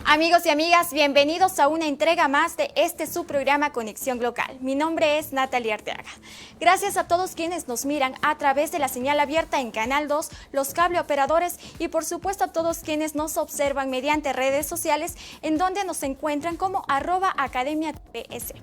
Amigos y amigas, bienvenidos a una entrega más de su programa Conexión Local. Mi nombre es Natalia Arteaga. Gracias a todos quienes nos miran a través de la señal abierta en Canal 2, los cable operadores y por supuesto a todos quienes nos observan mediante redes sociales en donde nos encuentran como @academiaTVS.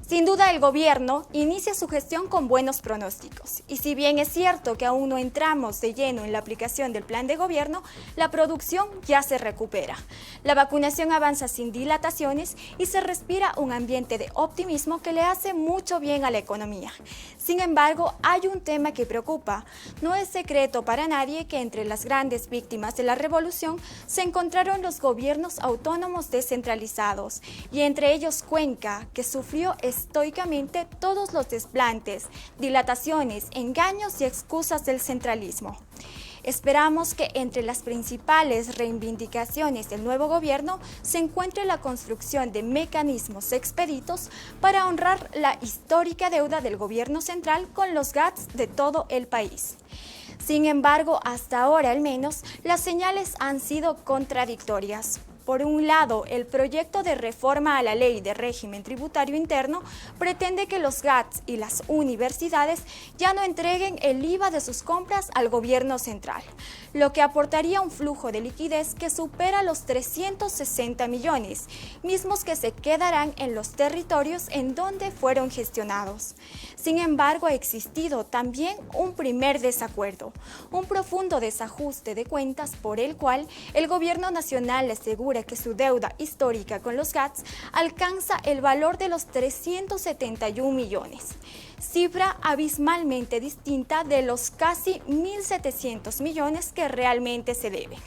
Sin duda el gobierno inicia su gestión con buenos pronósticos y si bien es cierto que aún no entramos de lleno en la aplicación del plan de gobierno, la producción ya se recupera. La vacunación avanza sin dilataciones y se respira un ambiente de optimismo que le hace mucho bien a la economía. Sin embargo, hay un tema que preocupa. No es secreto para nadie que entre las grandes víctimas de la revolución se encontraron los gobiernos autónomos descentralizados y entre ellos Cuenca, que sufrió estoicamente todos los desplantes, dilataciones, engaños y excusas del centralismo. Esperamos que entre las principales reivindicaciones del nuevo gobierno se encuentre la construcción de mecanismos expeditos para honrar la histórica deuda del gobierno central con los GATS de todo el país. Sin embargo, hasta ahora al menos, las señales han sido contradictorias. Por un lado, el proyecto de reforma a la Ley de Régimen Tributario Interno pretende que los GATS y las universidades ya no entreguen el IVA de sus compras al gobierno central, lo que aportaría un flujo de liquidez que supera los 360 millones, mismos que se quedarán en los territorios en donde fueron gestionados. Sin embargo, ha existido también un primer desacuerdo, un profundo desajuste de cuentas por el cual el gobierno nacional asegura que su deuda histórica con los GATS alcanza el valor de los 371 millones, cifra abismalmente distinta de los casi 1.700 millones que realmente se deben.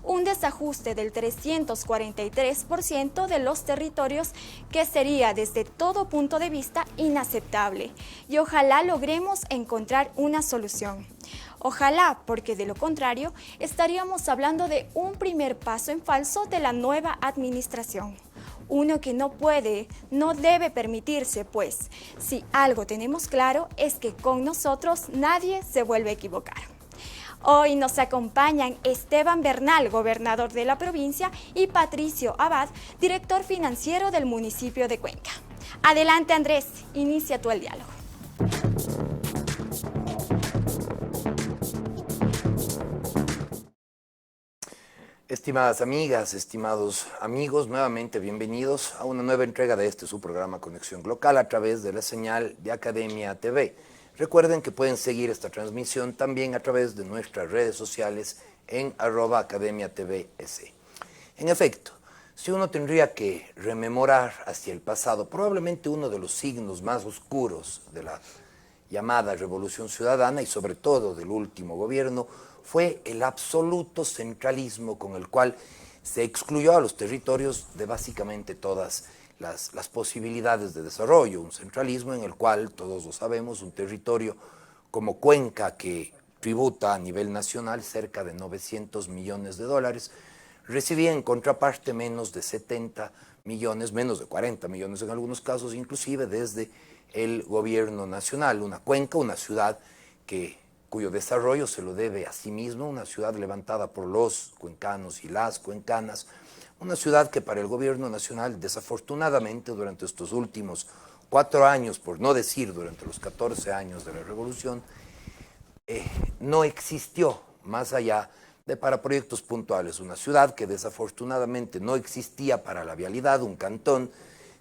Un desajuste del 343% de los territorios que sería desde todo punto de vista inaceptable y ojalá logremos encontrar una solución. Ojalá, porque de lo contrario estaríamos hablando de un primer paso en falso de la nueva administración. Uno que no debe permitirse, pues si algo tenemos claro es que con nosotros nadie se vuelve a equivocar. Hoy nos acompañan Esteban Bernal, gobernador de la provincia, y Patricio Abad, director financiero del municipio de Cuenca. Adelante Andrés, inicia tú el diálogo. Estimadas amigas, estimados amigos, nuevamente bienvenidos a una nueva entrega de su programa Conexión Local a través de la señal de Academia TV. Recuerden que pueden seguir esta transmisión también a través de nuestras redes sociales en @academiatvs. En efecto, si uno tendría que rememorar hacia el pasado, probablemente uno de los signos más oscuros de la llamada Revolución Ciudadana y sobre todo del último gobierno fue el absoluto centralismo con el cual se excluyó a los territorios de básicamente todas las posibilidades de desarrollo. Un centralismo en el cual, todos lo sabemos, un territorio como Cuenca, que tributa a nivel nacional cerca de 900 millones de dólares, recibía en contraparte menos de 70 millones, menos de 40 millones en algunos casos, inclusive desde el gobierno nacional. Una Cuenca, una ciudad cuyo desarrollo se lo debe a sí mismo, una ciudad levantada por los cuencanos y las cuencanas, una ciudad que para el gobierno nacional, desafortunadamente, durante estos últimos 4 años, por no decir durante los 14 años de la revolución, no existió más allá de para proyectos puntuales. Una ciudad que desafortunadamente no existía para la vialidad, un cantón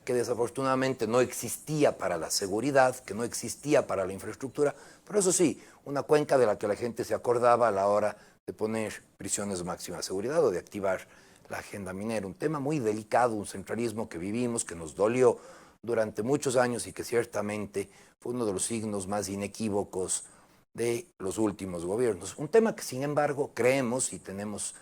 que desafortunadamente no existía para la seguridad, que no existía para la infraestructura, pero eso sí, una Cuenca de la que la gente se acordaba a la hora de poner prisiones de máxima seguridad o de activar la agenda minera. Un tema muy delicado, un centralismo que vivimos, que nos dolió durante muchos años y que ciertamente fue uno de los signos más inequívocos de los últimos gobiernos. Un tema que, sin embargo, creemos y tenemos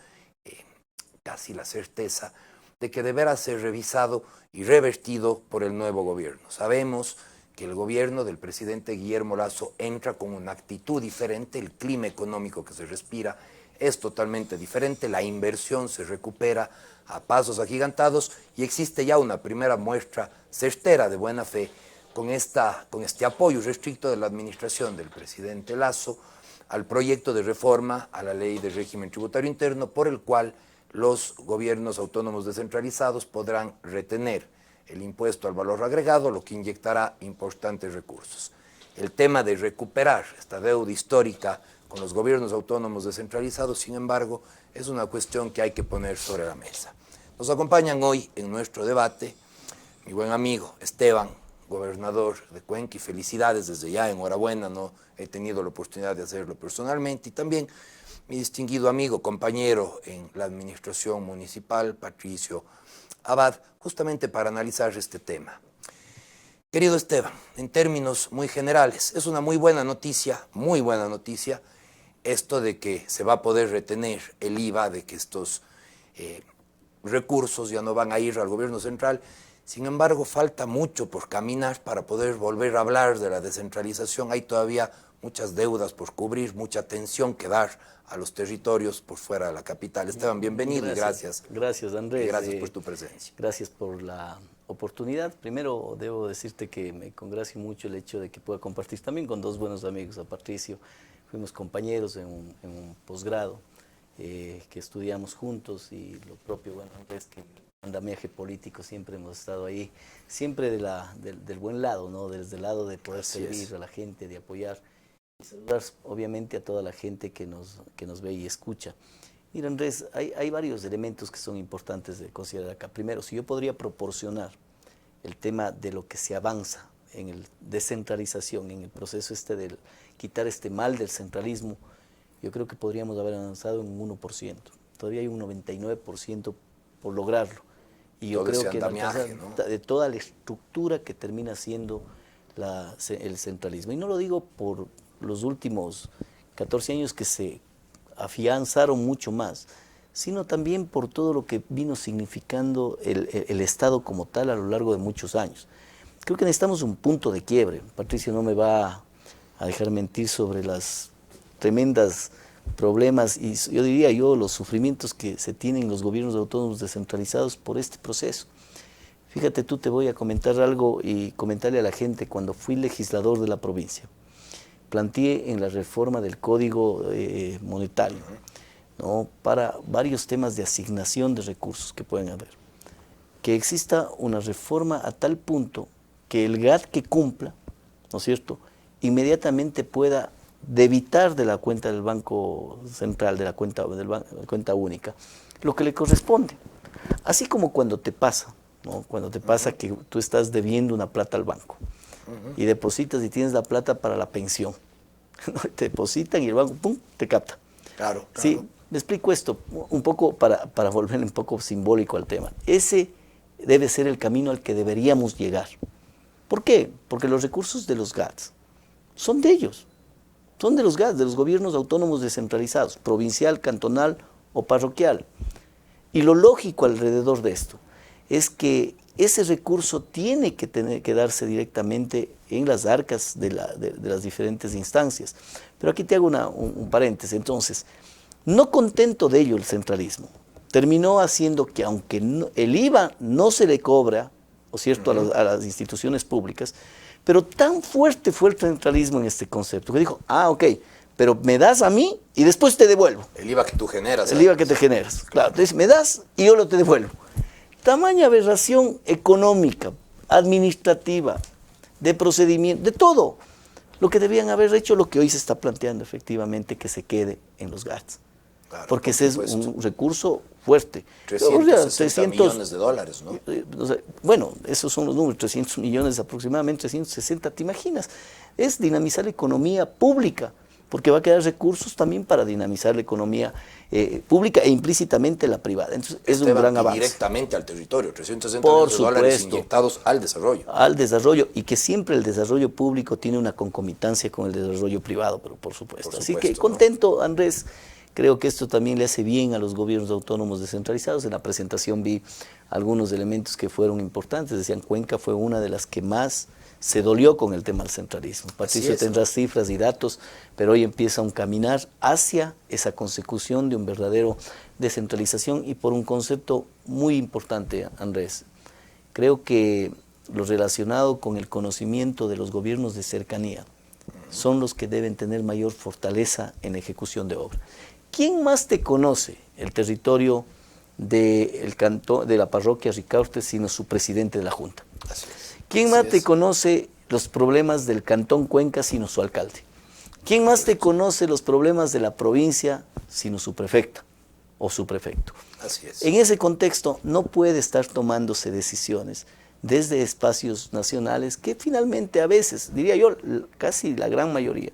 casi la certeza de que deberá ser revisado y revertido por el nuevo gobierno. Sabemos que el gobierno del presidente Guillermo Lasso entra con una actitud diferente, el clima económico que se respira es totalmente diferente, la inversión se recupera a pasos agigantados y existe ya una primera muestra certera de buena fe con este apoyo restricto de la administración del presidente Lasso al proyecto de reforma a la ley de régimen tributario interno por el cual los gobiernos autónomos descentralizados podrán retener el impuesto al valor agregado, lo que inyectará importantes recursos. El tema de recuperar esta deuda histórica con los gobiernos autónomos descentralizados, sin embargo, es una cuestión que hay que poner sobre la mesa. Nos acompañan hoy en nuestro debate mi buen amigo Esteban, gobernador de Cuenca, y felicidades desde ya, enhorabuena, no he tenido la oportunidad de hacerlo personalmente, y también mi distinguido amigo, compañero en la administración municipal, Patricio Abad, justamente para analizar este tema. Querido Esteban, en términos muy generales, es una muy buena noticia, esto de que se va a poder retener el IVA, de que estos recursos ya no van a ir al gobierno central. Sin embargo, falta mucho por caminar para poder volver a hablar de la descentralización. Hay todavía muchas deudas por cubrir, mucha atención que dar a los territorios por fuera de la capital. Esteban, bienvenido y gracias. Gracias, Andrés. Y gracias por tu presencia. Gracias por la oportunidad. Primero, debo decirte que me congracio mucho el hecho de que pueda compartir también con dos buenos amigos, a Patricio. Fuimos compañeros en un posgrado que estudiamos juntos, y lo propio, bueno, Andrés, que andamiaje político siempre hemos estado ahí, siempre del buen lado, ¿no? Desde el lado de poder servir a la gente, de apoyar. Y saludar obviamente a toda la gente que nos ve y escucha. Mira, Andrés, hay varios elementos que son importantes de considerar acá. Primero, si yo podría proporcionar el tema de lo que se avanza en el descentralización, en el proceso de quitar este mal del centralismo, yo creo que podríamos haber avanzado en un 1%. Todavía hay un 99% por lograrlo. Y yo creo que de toda la estructura que termina siendo el centralismo. Y no lo digo por los últimos 14 años que se afianzaron mucho más, sino también por todo lo que vino significando el Estado como tal a lo largo de muchos años. Creo que necesitamos un punto de quiebre. Patricio no me va a dejar mentir sobre las tremendas problemas y yo diría los sufrimientos que se tienen los gobiernos autónomos descentralizados por este proceso. Fíjate tú, te voy a comentar algo y comentarle a la gente. Cuando fui legislador de la provincia, planteé en la reforma del Código Monetario, ¿no?, para varios temas de asignación de recursos que pueden haber, que exista una reforma a tal punto que el GAT que cumpla, ¿no es cierto?, inmediatamente pueda debitar de la cuenta del Banco Central, de la cuenta única, lo que le corresponde. Así como cuando te pasa, ¿no?, cuando te pasa que tú estás debiendo una plata al banco y depositas y tienes la plata para la pensión. Te depositan y el banco, ¡pum!, te capta. Claro. Sí, me explico esto un poco para volver un poco simbólico al tema. Ese debe ser el camino al que deberíamos llegar. ¿Por qué? Porque los recursos de los GATS son de ellos. Son de los GATS, de los gobiernos autónomos descentralizados, provincial, cantonal o parroquial. Y lo lógico alrededor de esto es que ese recurso tiene que darse directamente en las arcas de las diferentes instancias. Pero aquí te hago un paréntesis. Entonces, no contento de ello el centralismo, terminó haciendo que aunque el IVA no se le cobra, ¿o cierto?, a las instituciones públicas, pero tan fuerte fue el centralismo en este concepto que dijo, ok, pero me das a mí y después te devuelvo. El IVA que tú generas. El IVA que te generas, claro. Entonces me das y yo lo te devuelvo. Tamaña aberración económica, administrativa, de procedimiento, de todo. Lo que debían haber hecho, lo que hoy se está planteando efectivamente, que se quede en los GATS. Claro, porque ese es un recurso fuerte. 360 millones de dólares, ¿no? Bueno, esos son los números, 300 millones aproximadamente, 360, ¿te imaginas? Es dinamizar la economía pública, porque va a quedar recursos también para dinamizar la economía pública e implícitamente la privada. Entonces, es un gran avance. Directamente al territorio, 360 Por millones de dólares supuesto. inyectados al desarrollo. Al desarrollo, y que siempre el desarrollo público tiene una concomitancia con el desarrollo privado, pero por supuesto. Así que contento, Andrés. Creo que esto también le hace bien a los gobiernos autónomos descentralizados. En la presentación vi algunos elementos que fueron importantes. Decían, Cuenca fue una de las que más se dolió con el tema del centralismo. Patricio tendrá cifras y datos, pero hoy empieza un caminar hacia esa consecución de un verdadero descentralización y por un concepto muy importante, Andrés. Creo que lo relacionado con el conocimiento de los gobiernos de cercanía son los que deben tener mayor fortaleza en la ejecución de obra. ¿Quién más te conoce el territorio de la parroquia Ricaurte sino su presidente de la Junta? Así es. ¿Quién más te conoce los problemas del Cantón Cuenca sino su alcalde? ¿Quién más te conoce los problemas de la provincia sino su prefecta o su prefecto? Así es. En ese contexto no puede estar tomándose decisiones desde espacios nacionales que finalmente a veces, diría yo, casi la gran mayoría,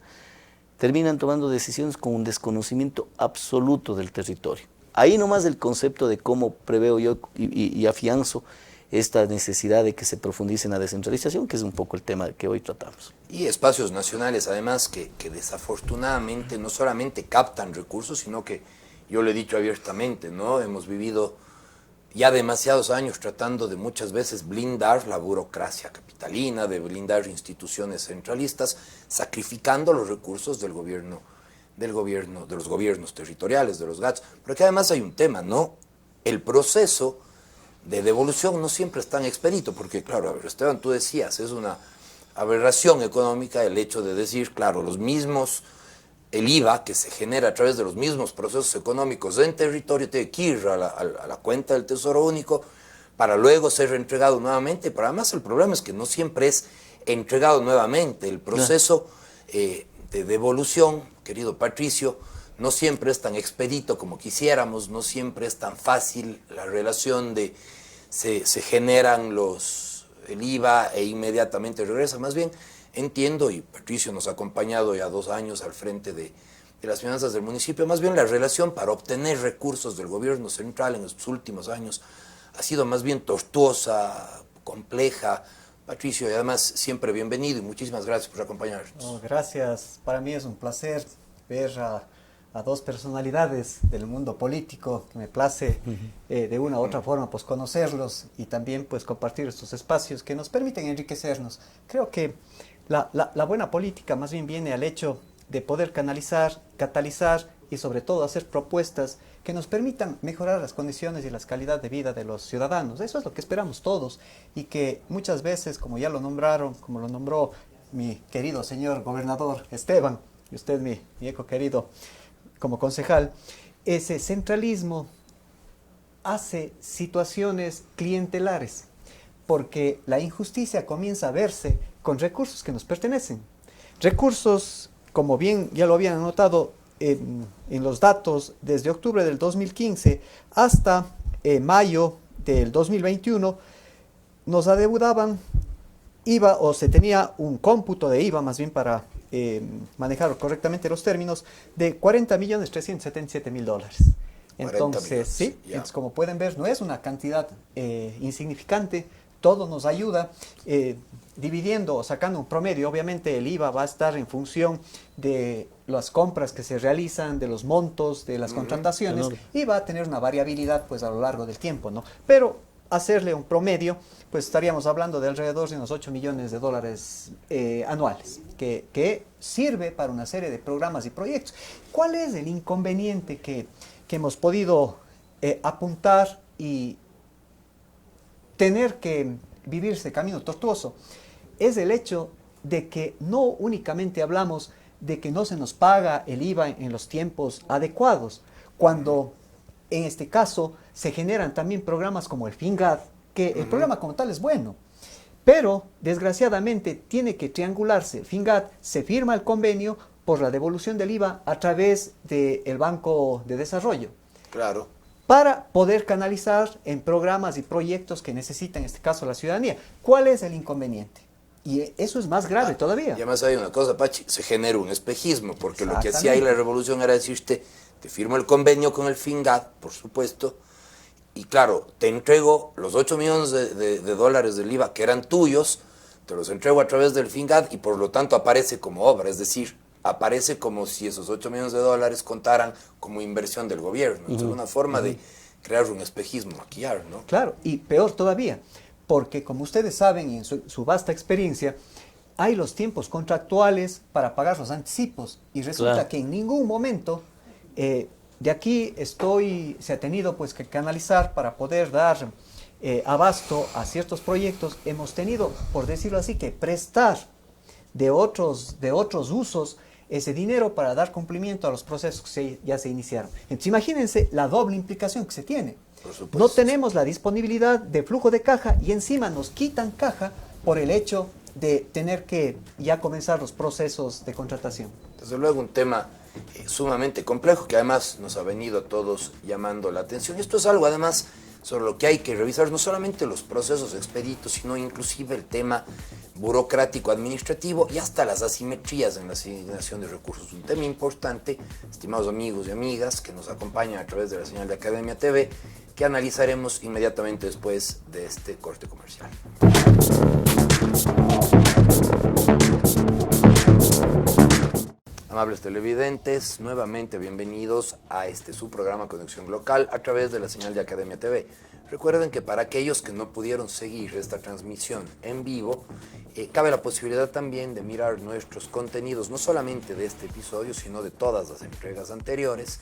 terminan tomando decisiones con un desconocimiento absoluto del territorio. Ahí nomás el concepto de cómo preveo yo y afianzo esta necesidad de que se profundice en la descentralización, que es un poco el tema que hoy tratamos. Y espacios nacionales, además, que desafortunadamente no solamente captan recursos, sino que, yo lo he dicho abiertamente, ¿no? Hemos vivido ya demasiados años tratando de muchas veces blindar la burocracia capitalina, de blindar instituciones centralistas, sacrificando los recursos de los gobiernos territoriales, de los GATS. Pero que además hay un tema, ¿no? El proceso de devolución no siempre es tan expedito, porque claro, a ver, Esteban, tú decías, es una aberración económica el hecho de decir, claro, el IVA que se genera a través de los mismos procesos económicos en territorio tiene que ir a la cuenta del Tesoro Único para luego ser reentregado nuevamente, pero además el problema es que no siempre es entregado nuevamente, el proceso de devolución, querido Patricio, no siempre es tan expedito como quisiéramos, no siempre es tan fácil la relación de se generan el IVA e inmediatamente regresa, más bien entiendo, y Patricio nos ha acompañado ya 2 años al frente de las finanzas del municipio, más bien la relación para obtener recursos del gobierno central en estos últimos años ha sido más bien tortuosa, compleja. Patricio, y además siempre bienvenido y muchísimas gracias por acompañarnos. Gracias, para mí es un placer ver a 2 personalidades del mundo político que me place de una u otra forma pues conocerlos y también pues compartir estos espacios que nos permiten enriquecernos. Creo que la buena política más bien viene al hecho de poder canalizar, catalizar y sobre todo hacer propuestas que nos permitan mejorar las condiciones y la calidad de vida de los ciudadanos. Eso es lo que esperamos todos y que muchas veces, como ya lo nombraron, como lo nombró mi querido señor gobernador Esteban, y usted mi eco querido como concejal, ese centralismo hace situaciones clientelares, porque la injusticia comienza a verse con recursos que nos pertenecen. Recursos, como bien ya lo habían anotado en los datos, desde octubre del 2015 hasta mayo del 2021, nos adeudaban IVA, o se tenía un cómputo de IVA, más bien para manejar correctamente los términos, de $40.377.000. Entonces, sí, entonces, como pueden ver, no es una cantidad insignificante, todo nos ayuda, dividiendo o sacando un promedio. Obviamente el IVA va a estar en función de las compras que se realizan, de los montos, de las contrataciones, y va a tener una variabilidad pues a lo largo del tiempo, ¿no? Pero hacerle un promedio, pues estaríamos hablando de alrededor de unos $8 millones anuales, que sirve para una serie de programas y proyectos. ¿Cuál es el inconveniente que hemos podido apuntar y tener que vivir ese camino tortuoso? Es el hecho de que no únicamente hablamos de que no se nos paga el IVA en los tiempos adecuados, cuando en este caso se generan también programas como el FINGAD, que el programa como tal es bueno, pero desgraciadamente tiene que triangularse el FINGAD, se firma el convenio por la devolución del IVA a través del Banco de Desarrollo. Claro. Para poder canalizar en programas y proyectos que necesita en este caso la ciudadanía. ¿Cuál es el inconveniente? Y eso es más grave todavía. Y además hay una cosa, Pachi, se genera un espejismo, porque lo que hacía ahí la revolución era decirte, te firmo el convenio con el FINGAD, por supuesto, y claro, te entrego los 8 millones de dólares del IVA que eran tuyos, te los entrego a través del FINGAD y por lo tanto aparece como obra, es decir, aparece como si esos 8 millones de dólares contaran como inversión del gobierno. Entonces es una forma de crear un espejismo, maquillar, ¿no? Claro, y peor todavía, porque como ustedes saben y en su vasta experiencia, hay los tiempos contractuales para pagar los anticipos y resulta que en ningún momento de aquí se ha tenido pues que canalizar para poder dar abasto a ciertos proyectos. Hemos tenido, por decirlo así, que prestar de otros usos ese dinero para dar cumplimiento a los procesos que ya se iniciaron. Entonces imagínense la doble implicación que se tiene. No tenemos la disponibilidad de flujo de caja y encima nos quitan caja por el hecho de tener que ya comenzar los procesos de contratación. Desde luego un tema sumamente complejo que además nos ha venido a todos llamando la atención. Esto es algo además sobre lo que hay que revisar, no solamente los procesos expeditos, sino inclusive el tema burocrático administrativo y hasta las asimetrías en la asignación de recursos. Un tema importante, estimados amigos y amigas que nos acompañan a través de la señal de Academia TV, que analizaremos inmediatamente después de este corte comercial. Amables televidentes, nuevamente bienvenidos a su programa Conexión Local a través de la señal de Academia TV. Recuerden que para aquellos que no pudieron seguir esta transmisión en vivo, cabe la posibilidad también de mirar nuestros contenidos, no solamente de este episodio, sino de todas las entregas anteriores,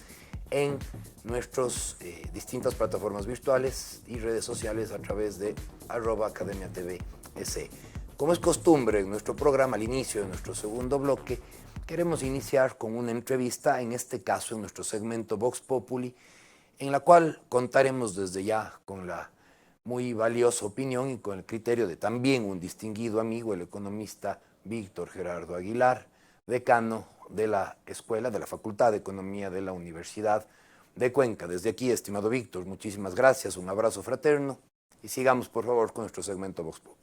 en nuestras distintas plataformas virtuales y redes sociales a través de @academiatv.es. Como es costumbre en nuestro programa, al inicio de nuestro segundo bloque, queremos iniciar con una entrevista, en este caso en nuestro segmento Vox Populi, en la cual contaremos desde ya con la muy valiosa opinión y con el criterio de también un distinguido amigo, el economista Víctor Gerardo Aguilar, decano de la Escuela de la Facultad de Economía de la Universidad de Cuenca. Desde aquí, estimado Víctor, muchísimas gracias, un abrazo fraterno y sigamos por favor con nuestro segmento Vox Populi.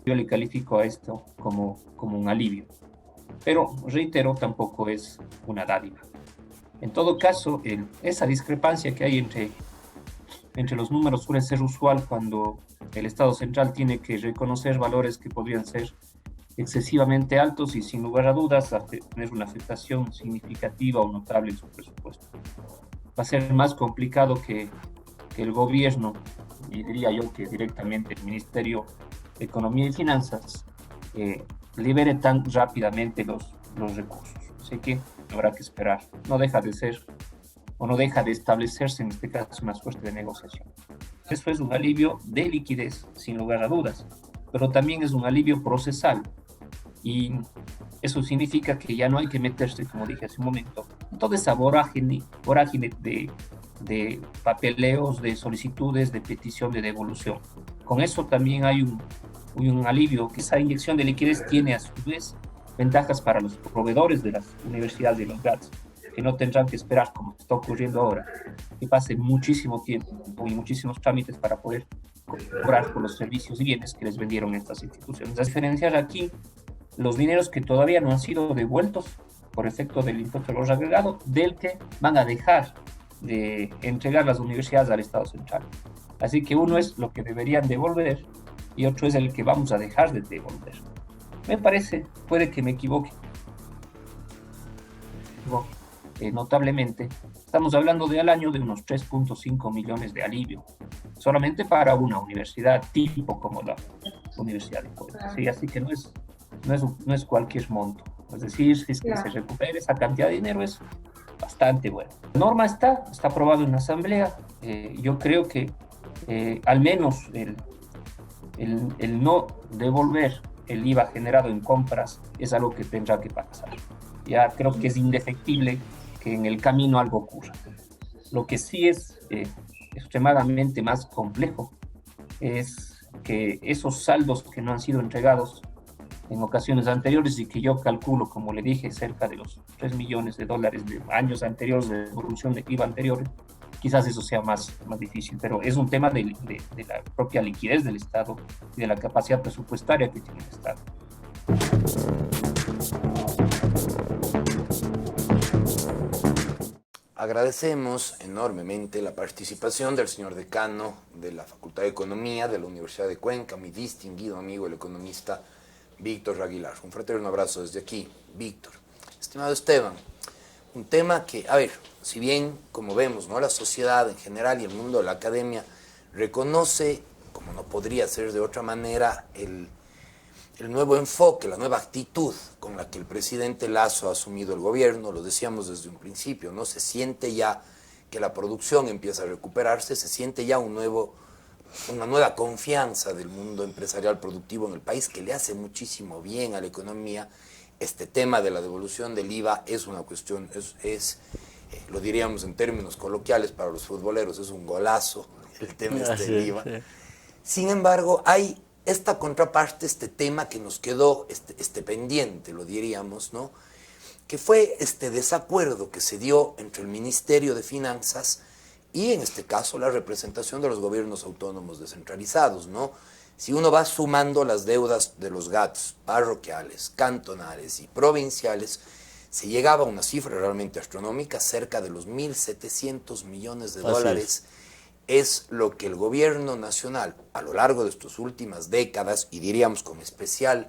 Yo le califico a esto como un alivio, pero reitero, tampoco es una dádiva. En todo caso, esa discrepancia que hay entre los números suele ser usual cuando el Estado central tiene que reconocer valores que podrían ser excesivamente altos y sin lugar a dudas tener una afectación significativa o notable en su presupuesto. Va a ser más complicado que el gobierno, y diría yo que directamente el Ministerio de Economía y Finanzas, libere tan rápidamente los recursos. Así que habrá que esperar. No deja de ser, o no deja de establecerse en este caso una suerte de negociación. Eso es un alivio de liquidez, sin lugar a dudas, pero también es un alivio procesal. Y eso significa que ya no hay que meterse, como dije hace un momento, en toda esa vorágine de papeleos, de solicitudes, de petición de devolución. Con eso también hay un alivio, que esa inyección de liquidez tiene a su vez ventajas para los proveedores de las universidades y los GATS, que no tendrán que esperar, como está ocurriendo ahora, que pase muchísimo tiempo y muchísimos trámites para poder cobrar por los servicios y bienes que les vendieron estas instituciones. A diferenciar aquí los dineros que todavía no han sido devueltos por efecto del impuesto al valor agregado, del que van a dejar de entregar las universidades al Estado central. Así que uno es lo que deberían devolver y otro es el que vamos a dejar de devolver. Me parece, puede que me equivoque notablemente, estamos hablando de al año de unos 3.5 millones de alivio, solamente para una universidad tipo como la Universidad de Cuenca. ¿Sí? Así que no es cualquier monto. Es decir, si es que se recupere esa cantidad de dinero es bastante bueno. La norma está aprobada en la Asamblea. Yo creo que al menos el no devolver el IVA generado en compras es algo que tendrá que pasar. Ya creo que es indefectible que en el camino algo ocurra. Lo que sí es extremadamente más complejo es que esos saldos que no han sido entregados en ocasiones anteriores y que yo calculo, como le dije, cerca de los 3 millones de dólares de años anteriores, de evolución de IVA anteriores, quizás eso sea más difícil, pero es un tema de la propia liquidez del Estado y de la capacidad presupuestaria que tiene el Estado. Agradecemos enormemente la participación del señor decano de la Facultad de Economía de la Universidad de Cuenca, mi distinguido amigo, el economista Víctor Aguilar. Un fraterno abrazo desde aquí, Víctor. Estimado Esteban, un tema que, a ver, si bien, como vemos, ¿no?, la sociedad en general y el mundo de la academia reconoce, como no podría ser de otra manera, el nuevo enfoque, la nueva actitud con la que el presidente Lasso ha asumido el gobierno, lo decíamos desde un principio, ¿no? Se siente ya que la producción empieza a recuperarse, se siente ya una nueva confianza del mundo empresarial productivo en el país que le hace muchísimo bien a la economía. Este tema de la devolución del IVA es una cuestión, lo diríamos en términos coloquiales para los futboleros, es un golazo el tema del IVA. Sí. Sin embargo, hay esta contraparte, este tema que nos quedó este pendiente, lo diríamos, ¿no?, que fue este desacuerdo que se dio entre el Ministerio de Finanzas y, en este caso, la representación de los gobiernos autónomos descentralizados, ¿no? Si uno va sumando las deudas de los GATS parroquiales, cantonales y provinciales, se llegaba a una cifra realmente astronómica, cerca de los 1.700 millones de dólares. Es lo que el gobierno nacional, a lo largo de estas últimas décadas, y diríamos con especial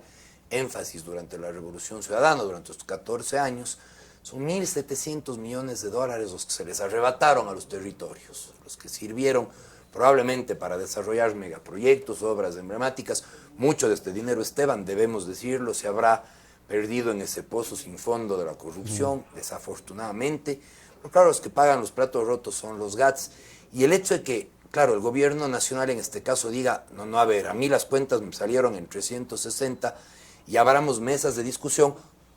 énfasis durante la Revolución Ciudadana, durante estos 14 años, son 1.700 millones de dólares los que se les arrebataron a los territorios, los que sirvieron probablemente para desarrollar megaproyectos, obras emblemáticas. Mucho de este dinero, Esteban, debemos decirlo, se habrá perdido en ese pozo sin fondo de la corrupción, desafortunadamente. Pero claro, los que pagan los platos rotos son los GATS. Y el hecho de que, claro, el gobierno nacional en este caso diga, no, a ver, a mí las cuentas me salieron en 360 y abramos mesas de discusión,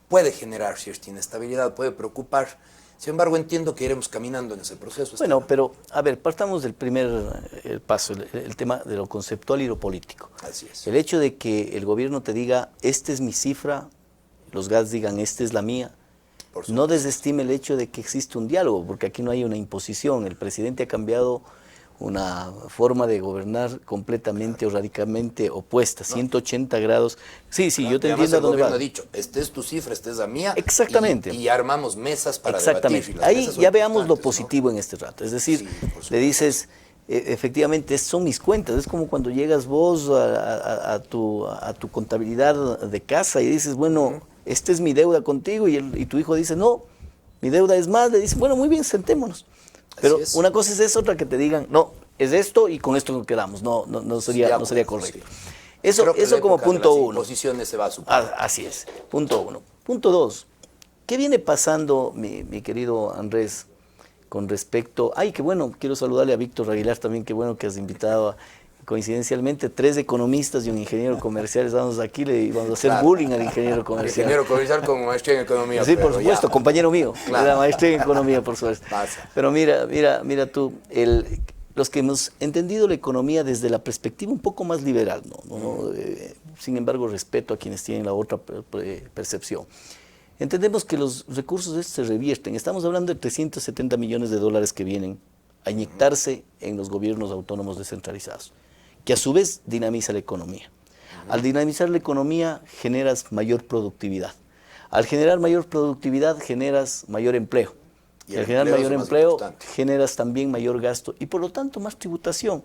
puede generar cierta inestabilidad, puede preocupar. Sin embargo, entiendo que iremos caminando en ese proceso. Bueno, pero, a ver, partamos del primer paso, el tema de lo conceptual y lo político. Así es. El hecho de que el gobierno te diga, esta es mi cifra, los GATS digan, esta es la mía, no desestime el hecho de que existe un diálogo, porque aquí no hay una imposición. El presidente ha cambiado una forma de gobernar completamente o radicalmente opuesta, 180 grados. Sí, yo te entiendo a dónde va. El gobierno ha dicho, esta es tu cifra, esta es la mía. Exactamente. Y armamos mesas para exactamente. debatir. Ahí ya veamos lo positivo, ¿no?, en este rato. Es decir, le dices, efectivamente, son mis cuentas. Es como cuando llegas vos a tu contabilidad de casa y dices, bueno, esta es mi deuda contigo, y tu hijo dice, no, mi deuda es más. Le dice, bueno, muy bien, sentémonos. Pero una cosa es eso, otra que te digan, no, es esto y con esto nos quedamos. No sería correcto. Sí. Eso como punto uno. Se va a superar. Así es, punto uno. Punto dos, ¿qué viene pasando, mi querido Andrés, con respecto... Ay, qué bueno, quiero saludarle a Víctor Aguilar también, qué bueno que has invitado coincidencialmente 3 economistas y un ingeniero comercial. Estamos aquí, le vamos a hacer bullying al ingeniero comercial. Ingeniero comercial con maestría en economía. Sí, por supuesto, compañero mío, la maestría en economía, por supuesto. Pasa. Pero mira tú, los que hemos entendido la economía desde la perspectiva un poco más liberal, sin embargo respeto a quienes tienen la otra percepción. Entendemos que los recursos estos se revierten. Estamos hablando de 370 millones de dólares que vienen a inyectarse en los gobiernos autónomos descentralizados, que a su vez dinamiza la economía. Al dinamizar la economía generas mayor productividad. Al generar mayor productividad generas mayor empleo. Y al generar mayor empleo generas también mayor gasto y por lo tanto más tributación.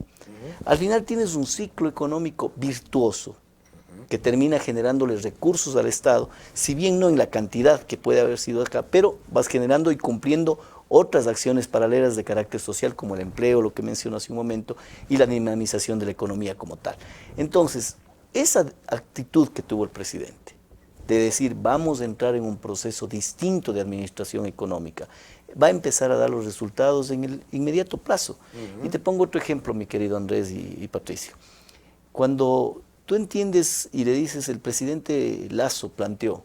Al final tienes un ciclo económico virtuoso que termina generándole recursos al Estado, si bien no en la cantidad que puede haber sido acá, pero vas generando y cumpliendo otras acciones paralelas de carácter social como el empleo, lo que mencioné hace un momento, y la dinamización de la economía como tal. Entonces, esa actitud que tuvo el presidente de decir vamos a entrar en un proceso distinto de administración económica, va a empezar a dar los resultados en el inmediato plazo. Y te pongo otro ejemplo, mi querido Andrés y Patricio. Cuando tú entiendes y le dices, el presidente Lasso planteó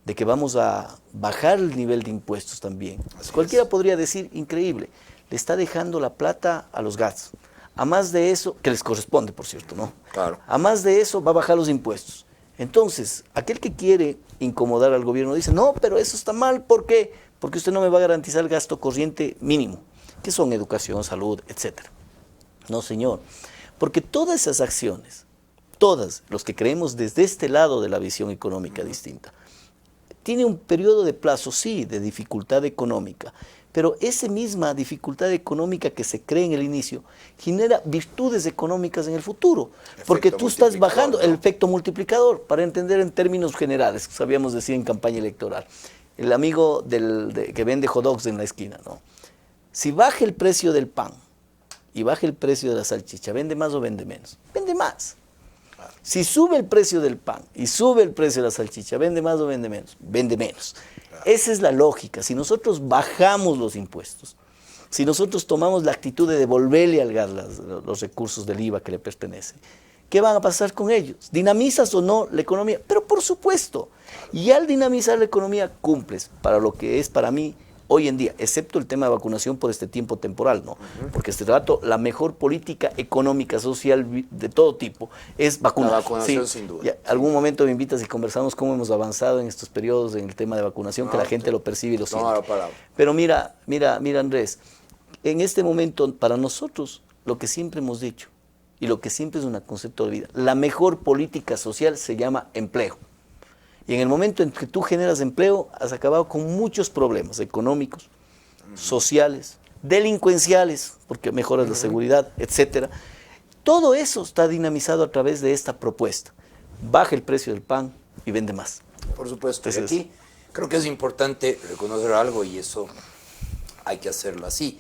de que vamos a bajar el nivel de impuestos también. Cualquiera podría decir, increíble, le está dejando la plata a los GATS. A más de eso, que les corresponde, por cierto, ¿no? Claro. A más de eso, va a bajar los impuestos. Entonces, aquel que quiere incomodar al gobierno dice, no, pero eso está mal, ¿por qué? Porque usted no me va a garantizar el gasto corriente mínimo, que son educación, salud, etcétera. No, señor, porque todas esas acciones, todas, los que creemos desde este lado de la visión económica distinta, tiene un periodo de plazo, sí, de dificultad económica, pero esa misma dificultad económica que se cree en el inicio genera virtudes económicas en el futuro, porque tú estás bajando el efecto multiplicador, para entender en términos generales, sabíamos decir en campaña electoral, el amigo que vende hot dogs en la esquina, ¿no? Si baja el precio del pan y baja el precio de la salchicha, ¿vende más o vende menos? Vende más. Si sube el precio del pan y sube el precio de la salchicha, ¿vende más o vende menos? Vende menos. Esa es la lógica. Si nosotros bajamos los impuestos, si nosotros tomamos la actitud de devolverle al gas los recursos del IVA que le pertenecen, ¿qué van a pasar con ellos? ¿Dinamizas o no la economía? Pero por supuesto. Y al dinamizar la economía, cumples para lo que es para mí hoy en día, excepto el tema de vacunación por este tiempo temporal, ¿no? Porque este rato la mejor política económica, social, de todo tipo, es vacunar. La vacunación, sí, sin duda. Ya, algún momento me invitas y conversamos cómo hemos avanzado en estos periodos en el tema de vacunación, que la gente lo percibe y lo siente. Pero mira, Andrés, en este momento, para nosotros, lo que siempre hemos dicho, y lo que siempre es un concepto de vida, la mejor política social se llama empleo. Y en el momento en que tú generas empleo, has acabado con muchos problemas económicos, sociales, delincuenciales, porque mejoras la seguridad, etcétera. Todo eso está dinamizado a través de esta propuesta. Baja el precio del pan y vende más. Por supuesto. Y aquí creo que es importante reconocer algo, y eso hay que hacerlo así.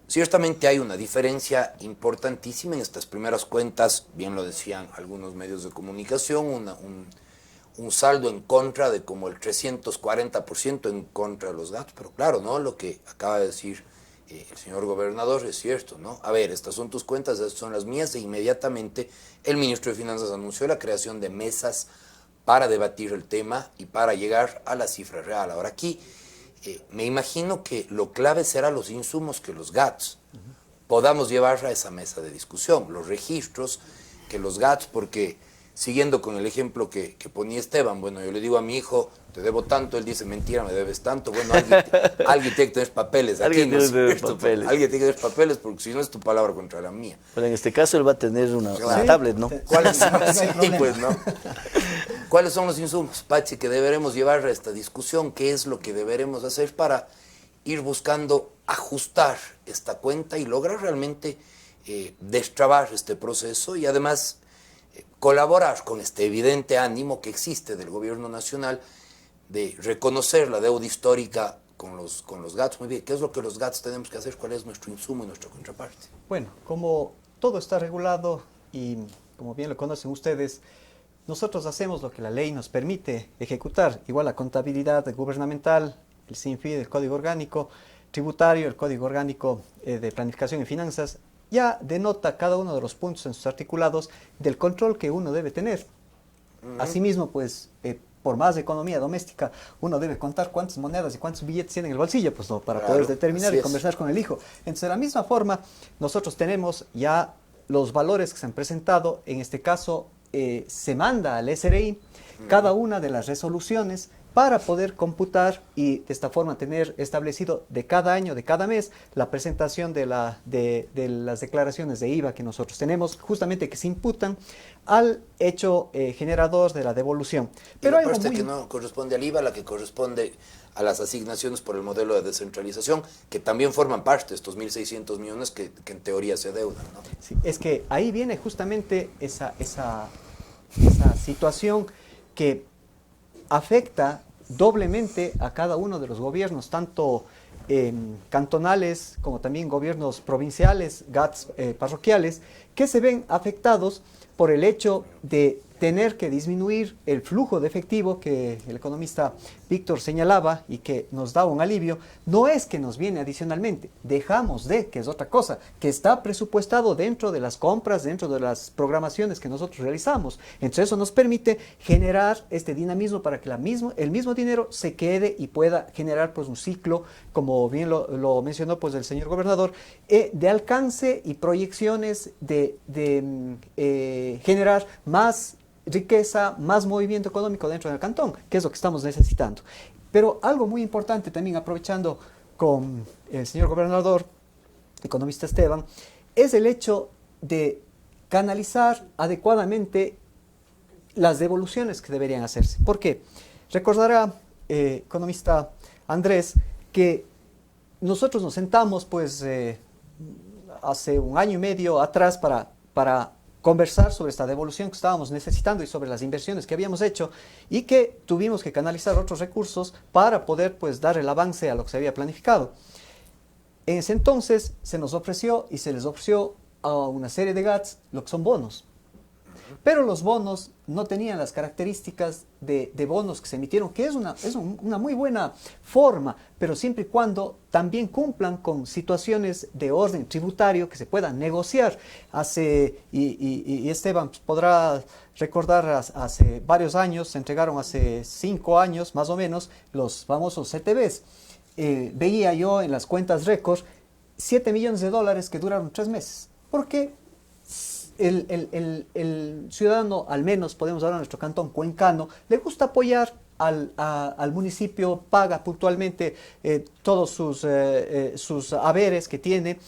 Ciertamente hay una diferencia importantísima en estas primeras cuentas, bien lo decían algunos medios de comunicación, un saldo en contra de como el 340% en contra de los gastos, pero claro, ¿no? Lo que acaba de decir el señor gobernador es cierto, ¿no? A ver, estas son tus cuentas, estas son las mías, e inmediatamente el ministro de Finanzas anunció la creación de mesas para debatir el tema y para llegar a la cifra real. Ahora aquí me imagino que lo clave será los insumos que los GATS podamos llevar a esa mesa de discusión, los registros que los GATS, porque siguiendo con el ejemplo que ponía Esteban, bueno, yo le digo a mi hijo, te debo tanto, él dice, mentira, me debes tanto. Bueno, alguien tiene que tener papeles aquí, alguien tiene que tener papeles. Alguien tiene que tener papeles, porque si no es tu palabra contra la mía. Pero en este caso él va a tener una tablet, ¿no? ¿Cuáles son? Sí, pues, ¿no? ¿Cuáles son los insumos, Pachi, que deberemos llevar a esta discusión? ¿Qué es lo que deberemos hacer para ir buscando ajustar esta cuenta y lograr realmente destrabar este proceso y además colaborar con este evidente ánimo que existe del gobierno nacional de reconocer la deuda histórica con los GATS? Muy bien, ¿qué es lo que los GATS tenemos que hacer? ¿Cuál es nuestro insumo y nuestra contraparte? Bueno, como todo está regulado y como bien lo conocen ustedes, nosotros hacemos lo que la ley nos permite ejecutar, igual la contabilidad gubernamental, el SINFID, el Código Orgánico Tributario, el Código Orgánico de Planificación y Finanzas, ya denota cada uno de los puntos en sus articulados del control que uno debe tener. Asimismo, pues, por más economía doméstica, uno debe contar cuántas monedas y cuántos billetes tiene en el bolsillo, pues, ¿no? Para poder determinar y conversar con el hijo. Entonces, de la misma forma, nosotros tenemos ya los valores que se han presentado. En este caso, se manda al SRI cada una de las resoluciones para poder computar y de esta forma tener establecido de cada año, de cada mes, la presentación de las declaraciones de IVA que nosotros tenemos, justamente que se imputan al hecho generador de la devolución. Pero hay que no corresponde al IVA, la que corresponde a las asignaciones por el modelo de descentralización, que también forman parte de estos 1.600 millones que en teoría se adeudan, ¿no? Sí, es que ahí viene justamente esa situación que afecta doblemente a cada uno de los gobiernos, tanto cantonales como también gobiernos provinciales, GATS parroquiales, que se ven afectados por el hecho de tener que disminuir el flujo de efectivo que el economista Víctor señalaba y que nos da un alivio. No es que nos viene adicionalmente, dejamos de, que es otra cosa, que está presupuestado dentro de las compras, dentro de las programaciones que nosotros realizamos. Entonces eso nos permite generar este dinamismo para que el mismo dinero se quede y pueda generar pues un ciclo, como bien lo mencionó pues el señor gobernador, de alcance y proyecciones de generar más riqueza, más movimiento económico dentro del cantón, que es lo que estamos necesitando. Pero algo muy importante también, aprovechando con el señor gobernador, economista Esteban, es el hecho de canalizar adecuadamente las devoluciones que deberían hacerse. ¿Por qué? Recordará, economista Andrés, que nosotros nos sentamos pues hace un año y medio atrás para conversar sobre esta devolución que estábamos necesitando y sobre las inversiones que habíamos hecho, y que tuvimos que canalizar otros recursos para poder pues dar el avance a lo que se había planificado. En ese entonces se nos ofreció y se les ofreció a una serie de GATS lo que son bonos. Pero los bonos no tenían las características de bonos que se emitieron, que es una muy buena forma, pero siempre y cuando también cumplan con situaciones de orden tributario que se puedan negociar. Y Esteban podrá recordar, hace varios años, se entregaron hace 5 años más o menos, los famosos CTBs. Veía yo en las cuentas récord $7 millones que duraron 3 meses. ¿Por qué? El ciudadano, al menos podemos hablar de nuestro cantón cuencano, le gusta apoyar al municipio, paga puntualmente todos sus haberes que tiene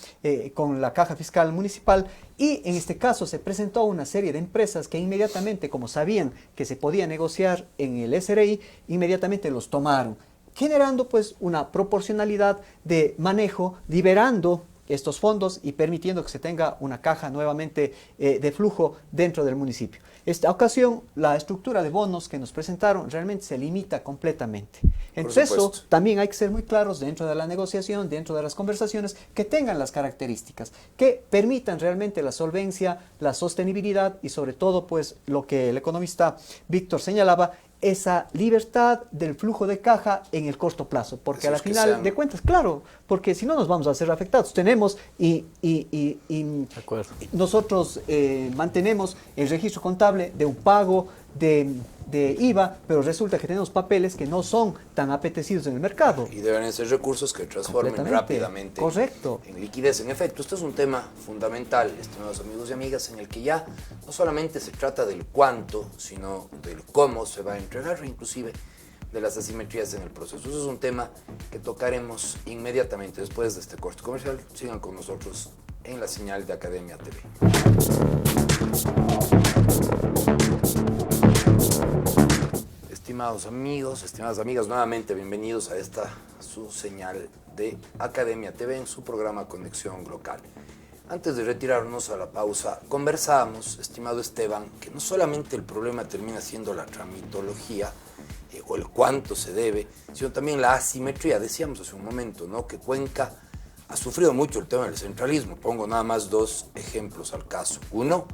con la caja fiscal municipal, y en este caso se presentó una serie de empresas que inmediatamente, como sabían que se podía negociar en el SRI, inmediatamente los tomaron, generando pues una proporcionalidad de manejo, liberando estos fondos y permitiendo que se tenga una caja nuevamente de flujo dentro del municipio. Esta ocasión, la estructura de bonos que nos presentaron realmente se limita completamente. Entonces, eso también hay que ser muy claros dentro de la negociación, dentro de las conversaciones, que tengan las características, que permitan realmente la solvencia, la sostenibilidad y sobre todo, pues, lo que el economista Víctor señalaba, esa libertad del flujo de caja en el corto plazo, porque a la final de cuentas, claro, porque si no nos vamos a ser afectados. Tenemos nosotros mantenemos el registro contable de un pago de IVA, pero resulta que tenemos papeles que no son tan apetecidos en el mercado. Y deben ser recursos que transformen rápidamente en liquidez. En efecto, esto es un tema fundamental, estimados amigos y amigas, en el que ya no solamente se trata del cuánto, sino del cómo se va a entregar, inclusive de las asimetrías en el proceso. Eso es un tema que tocaremos inmediatamente después de este corte comercial. Sigan con nosotros en la señal de Academia TV. Estimados amigos, estimadas amigas, nuevamente bienvenidos a esta su señal de Academia TV en su programa Conexión Local. Antes de retirarnos a la pausa, conversábamos, estimado Esteban, que no solamente el problema termina siendo la tramitología o el cuánto se debe, sino también la asimetría. Decíamos hace un momento, ¿no?, que Cuenca ha sufrido mucho el tema del centralismo. Pongo nada más 2 ejemplos al caso. Uno,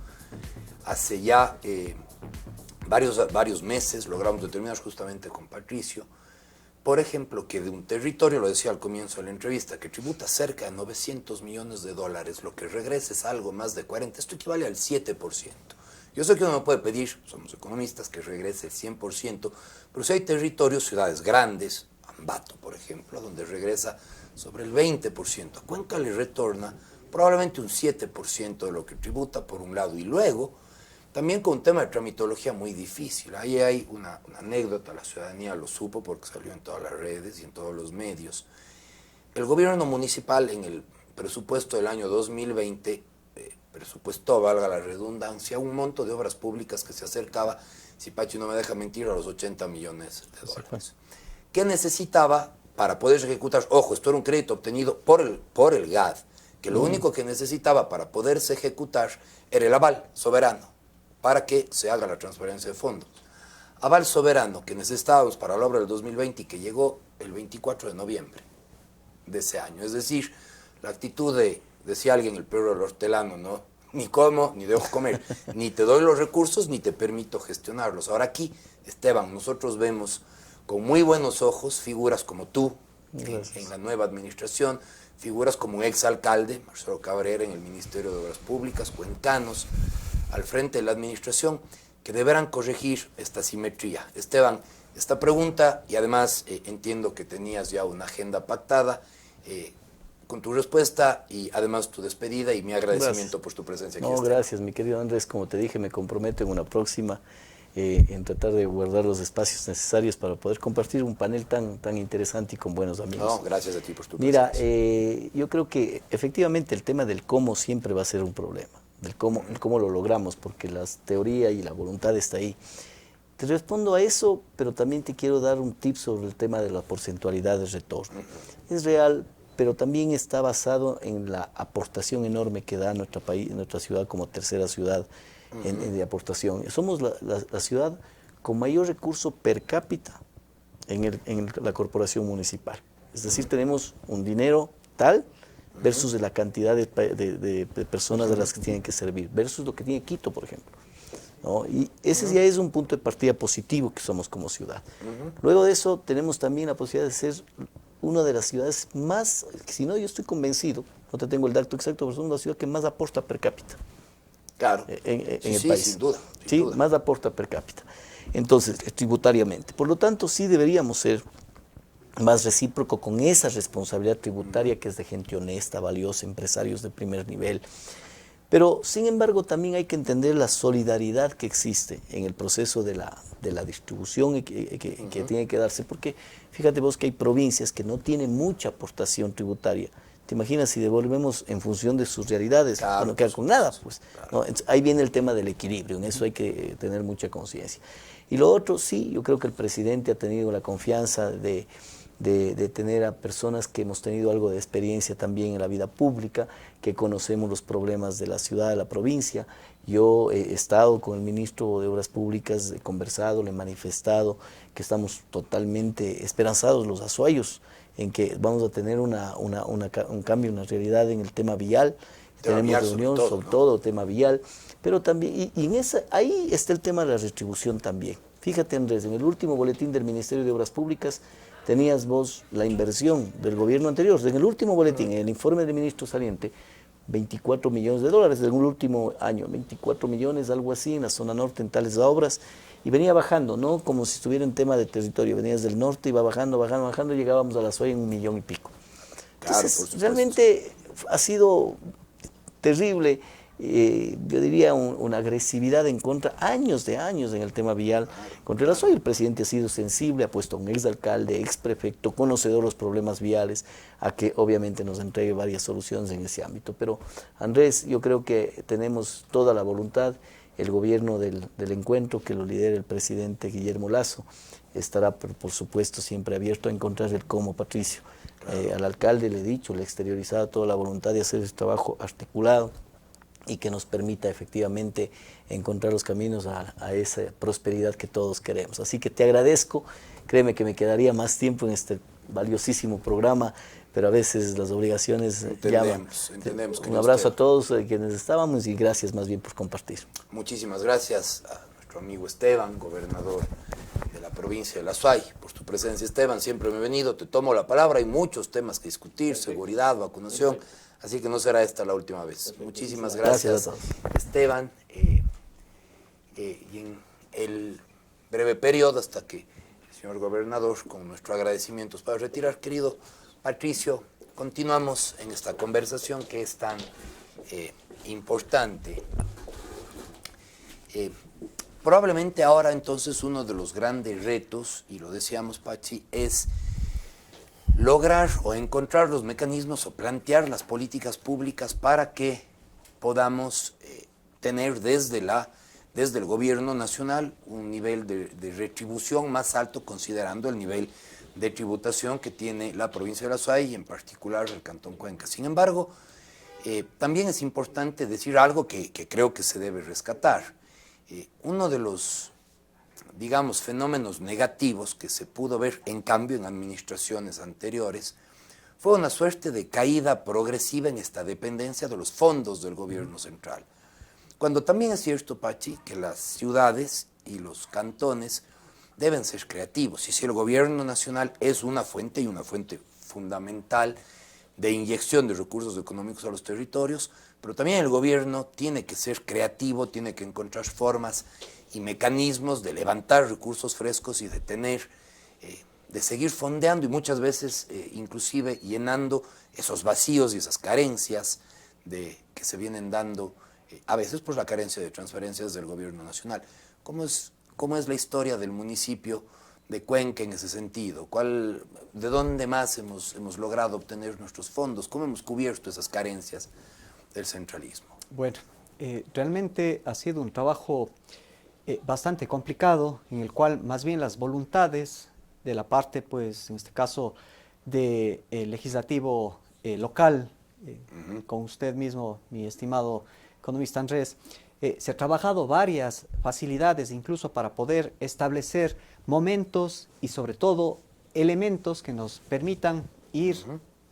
hace ya varios meses logramos determinar justamente con Patricio, por ejemplo, que de un territorio, lo decía al comienzo de la entrevista, que tributa cerca de $900 millones, lo que regresa es algo más de 40, esto equivale al 7%. Yo sé que uno no puede pedir, somos economistas, que regrese el 100%, pero si hay territorios, ciudades grandes, Ambato, por ejemplo, donde regresa sobre el 20%, a Cuenca le retorna probablemente un 7% de lo que tributa, por un lado, y luego también con un tema de tramitología muy difícil. Ahí hay una anécdota, la ciudadanía lo supo porque salió en todas las redes y en todos los medios. El gobierno municipal en el presupuesto del año 2020 presupuestó, valga la redundancia, un monto de obras públicas que se acercaba, si Pachi no me deja mentir, a los $80 millones. ¿Qué necesitaba para poder ejecutar? Ojo, esto era un crédito obtenido por el GAD, que lo único que necesitaba para poderse ejecutar era el aval soberano, para que se haga la transferencia de fondos. Aval soberano que necesitábamos para la obra del 2020 y que llegó el 24 de noviembre de ese año. Es decir, la actitud decía alguien, el perro del hortelano, ¿no? Ni como, ni dejo comer, ni te doy los recursos, ni te permito gestionarlos. Ahora aquí, Esteban, nosotros vemos con muy buenos ojos figuras como tú en la nueva administración, figuras como un exalcalde, Marcelo Cabrera, en el Ministerio de Obras Públicas, cuencanos, al frente de la administración, que deberán corregir esta simetría. Esteban, esta pregunta, y además entiendo que tenías ya una agenda pactada, con tu respuesta y además tu despedida y mi agradecimiento por tu presencia aquí. No, gracias, mi querido Andrés. Como te dije, me comprometo en una próxima en tratar de guardar los espacios necesarios para poder compartir un panel tan interesante y con buenos amigos. No, gracias a ti por tu Mira, presencia. yo creo que efectivamente el tema del cómo siempre va a ser un problema, el cómo lo logramos, porque la teoría y la voluntad está ahí. Te respondo a eso, pero también te quiero dar un tip sobre el tema de la porcentualidad de retorno. Es real, pero también está basado en la aportación enorme que da nuestro país, nuestra ciudad como tercera ciudad de aportación. Somos la ciudad con mayor recurso per cápita en la corporación municipal. Es decir, tenemos un dinero tal versus la cantidad de personas de las que tienen que servir, versus lo que tiene Quito, por ejemplo, ¿no? Y ese ya es un punto de partida positivo que somos como ciudad. Luego de eso tenemos también la posibilidad de ser una de las ciudades más, si no yo estoy convencido, no te tengo el dato exacto, pero somos la ciudad que más aporta per cápita. Claro, En el país. sin duda. Sí, más aporta per cápita. Entonces, tributariamente. Por lo tanto, sí deberíamos ser más recíproco con esa responsabilidad tributaria que es de gente honesta, valiosa, empresarios de primer nivel. Pero, sin embargo, también hay que entender la solidaridad que existe en el proceso de la distribución que tiene que darse, porque fíjate vos que hay provincias que no tienen mucha aportación tributaria. ¿Te imaginas si devolvemos en función de sus realidades? Claro, No queda con nada, pues. Claro. ¿No? Entonces, ahí viene el tema del equilibrio, en eso hay que tener mucha conciencia. Y lo otro, sí, yo creo que el presidente ha tenido la confianza de tener a personas que hemos tenido algo de experiencia también en la vida pública, que conocemos los problemas de la ciudad, de la provincia. Yo he estado con el ministro de Obras Públicas, he conversado, le he manifestado que estamos totalmente esperanzados los azuayos en que vamos a tener un cambio, una realidad en el tema vial. Tenemos reunión sobre todo tema vial, pero también, ahí está el tema de la retribución también. Fíjate, Andrés, en el último boletín del Ministerio de Obras Públicas tenías vos la inversión del gobierno anterior, en el último boletín, en el informe del ministro saliente, $24 millones en el último año, 24 millones, algo así, en la zona norte, en tales obras, y venía bajando, no como si estuviera en tema de territorio, venías del norte, iba bajando, y llegábamos a la Azuay en 1 millón y pico. Entonces, claro, realmente ha sido terrible, yo diría una agresividad en contra, años en el tema vial, contra el Azuay. El presidente ha sido sensible, ha puesto a un exalcalde, exprefecto, conocedor de los problemas viales, a que obviamente nos entregue varias soluciones en ese ámbito. Pero Andrés, yo creo que tenemos toda la voluntad. El gobierno del encuentro, que lo lidera el presidente Guillermo Lasso, estará, por supuesto, siempre abierto a encontrar el cómo, Patricio. Claro. Al alcalde le he dicho, le he exteriorizado toda la voluntad de hacer ese trabajo articulado y que nos permita efectivamente encontrar los caminos a esa prosperidad que todos queremos. Así que te agradezco, créeme que me quedaría más tiempo en este valiosísimo programa, pero a veces las obligaciones llaman. Entendemos. Un abrazo a todos quienes estábamos y gracias más bien por compartir. Muchísimas gracias a nuestro amigo Esteban, gobernador de la provincia de La Azuay, por tu presencia. Esteban, siempre bienvenido, te tomo la palabra, hay muchos temas que discutir, seguridad, vacunación, así que no será esta la última vez. Muchísimas gracias, Esteban. Y en el breve periodo hasta que el señor gobernador, con nuestro agradecimiento para retirar, querido Patricio, continuamos en esta conversación que es tan importante. Probablemente ahora entonces uno de los grandes retos, y lo decíamos Pachi, es lograr o encontrar los mecanismos o plantear las políticas públicas para que podamos tener desde el gobierno nacional un nivel de retribución más alto, considerando el nivel de tributación que tiene la provincia de La Azuay y en particular el Cantón Cuenca. Sin embargo, también es importante decir algo que creo que se debe rescatar. Uno de los, digamos, fenómenos negativos que se pudo ver en cambio en administraciones anteriores fue una suerte de caída progresiva en esta dependencia de los fondos del gobierno central. Cuando también es cierto, Pachi, que las ciudades y los cantones deben ser creativos. Y si el gobierno nacional es una fuente y una fuente fundamental de inyección de recursos económicos a los territorios, pero también el gobierno tiene que ser creativo, tiene que encontrar formas y mecanismos de levantar recursos frescos y de tener, de seguir fondeando y muchas veces inclusive llenando esos vacíos y esas carencias que se vienen dando a veces por la carencia de transferencias del gobierno nacional. ¿Cómo es ¿Cómo es la historia del municipio de Cuenca en ese sentido? ¿De dónde más hemos logrado obtener nuestros fondos? ¿Cómo hemos cubierto esas carencias del centralismo? Bueno, realmente ha sido un trabajo bastante complicado, en el cual más bien las voluntades de la parte, pues en este caso, del legislativo local, con usted mismo, mi estimado economista Andrés, se ha trabajado varias facilidades incluso para poder establecer momentos y sobre todo elementos que nos permitan ir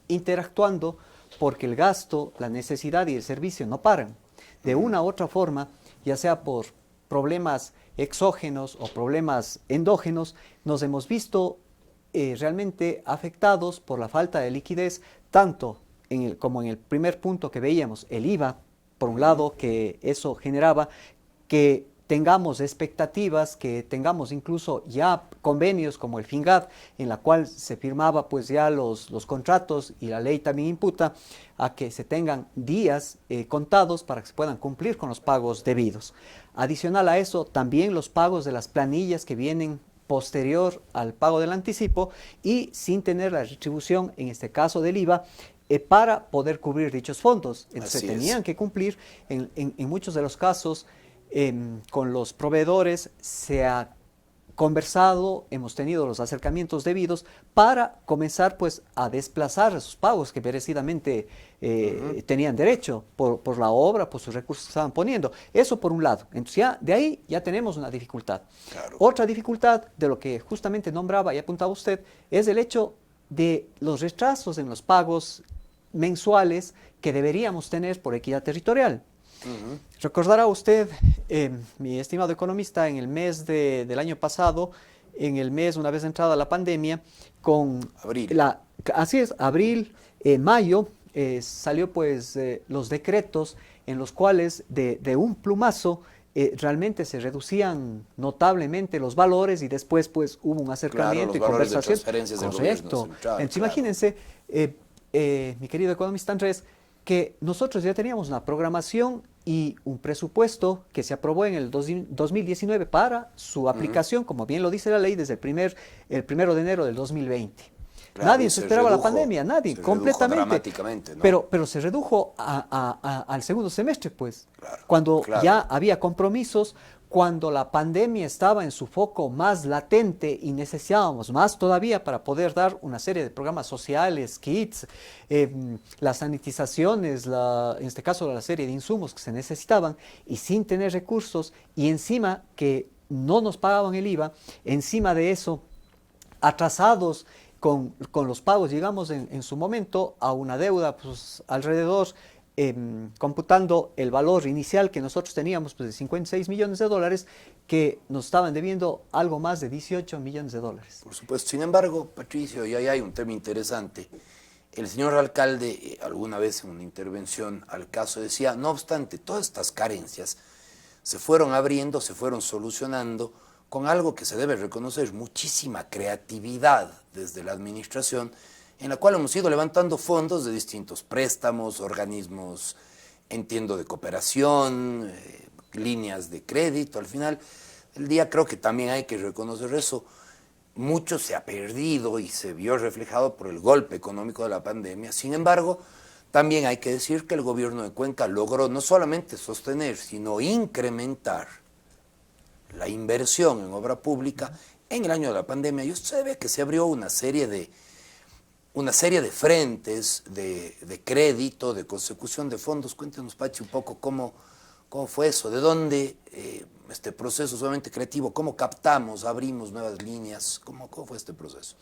interactuando, porque el gasto, la necesidad y el servicio no paran. De una u otra forma, ya sea por problemas exógenos o problemas endógenos, nos hemos visto realmente afectados por la falta de liquidez, tanto como en el primer punto que veíamos, el IVA, por un lado, que eso generaba que tengamos expectativas, que tengamos incluso ya convenios como el FINGAD, en la cual se firmaba pues ya los contratos, y la ley también imputa a que se tengan días contados para que se puedan cumplir con los pagos debidos. Adicional a eso, también los pagos de las planillas que vienen posterior al pago del anticipo y sin tener la retribución, en este caso del IVA, para poder cubrir dichos fondos. Entonces tenían que cumplir en muchos de los casos. Con los proveedores se ha conversado, hemos tenido los acercamientos debidos para comenzar pues a desplazar esos pagos que merecidamente tenían derecho por la obra, por sus recursos que estaban poniendo. Eso por un lado. Entonces ya de ahí ya tenemos una dificultad. Claro. Otra dificultad de lo que justamente nombraba y apuntaba usted es el hecho de los retrasos en los pagos mensuales que deberíamos tener por equidad territorial. Recordará usted, mi estimado economista, en el mes del año pasado, en el mes, una vez entrada la pandemia, con abril. Así es, abril, mayo, salió pues los decretos en los cuales de un plumazo realmente se reducían notablemente los valores, y después pues hubo un acercamiento, claro, y conversación. Correcto. Entonces imagínense, mi querido economista Andrés, que nosotros ya teníamos una programación y un presupuesto que se aprobó en el 2019 para su aplicación, como bien lo dice la ley, desde el 1 de enero del 2020. Claro, nadie se esperaba la pandemia, nadie, completamente. Dramáticamente, ¿no? Pero se redujo al segundo semestre, pues, cuando ya había compromisos, cuando la pandemia estaba en su foco más latente y necesitábamos más todavía para poder dar una serie de programas sociales, kits, las sanitizaciones, en este caso la serie de insumos que se necesitaban, y sin tener recursos, y encima que no nos pagaban el IVA, encima de eso, atrasados con los pagos, llegamos en su momento a una deuda pues, alrededor, computando el valor inicial que nosotros teníamos pues, de 56 millones de dólares, que nos estaban debiendo algo más de 18 millones de dólares. Por supuesto. Sin embargo, Patricio, y ahí hay un tema interesante. El señor alcalde, alguna vez en una intervención al caso, decía, no obstante, todas estas carencias se fueron abriendo, se fueron solucionando con algo que se debe reconocer, muchísima creatividad desde la administración, en la cual hemos ido levantando fondos de distintos préstamos, organismos, entiendo, de cooperación, líneas de crédito. Al final del día creo que también hay que reconocer eso. Mucho se ha perdido y se vio reflejado por el golpe económico de la pandemia. Sin embargo, también hay que decir que el gobierno de Cuenca logró no solamente sostener, sino incrementar la inversión en obra pública en el año de la pandemia. Y usted ve que se abrió una serie de frentes de crédito, de consecución de fondos. Cuéntenos, Pachi, un poco cómo fue eso, de dónde este proceso sumamente creativo, cómo captamos, abrimos nuevas líneas, cómo fue este proceso.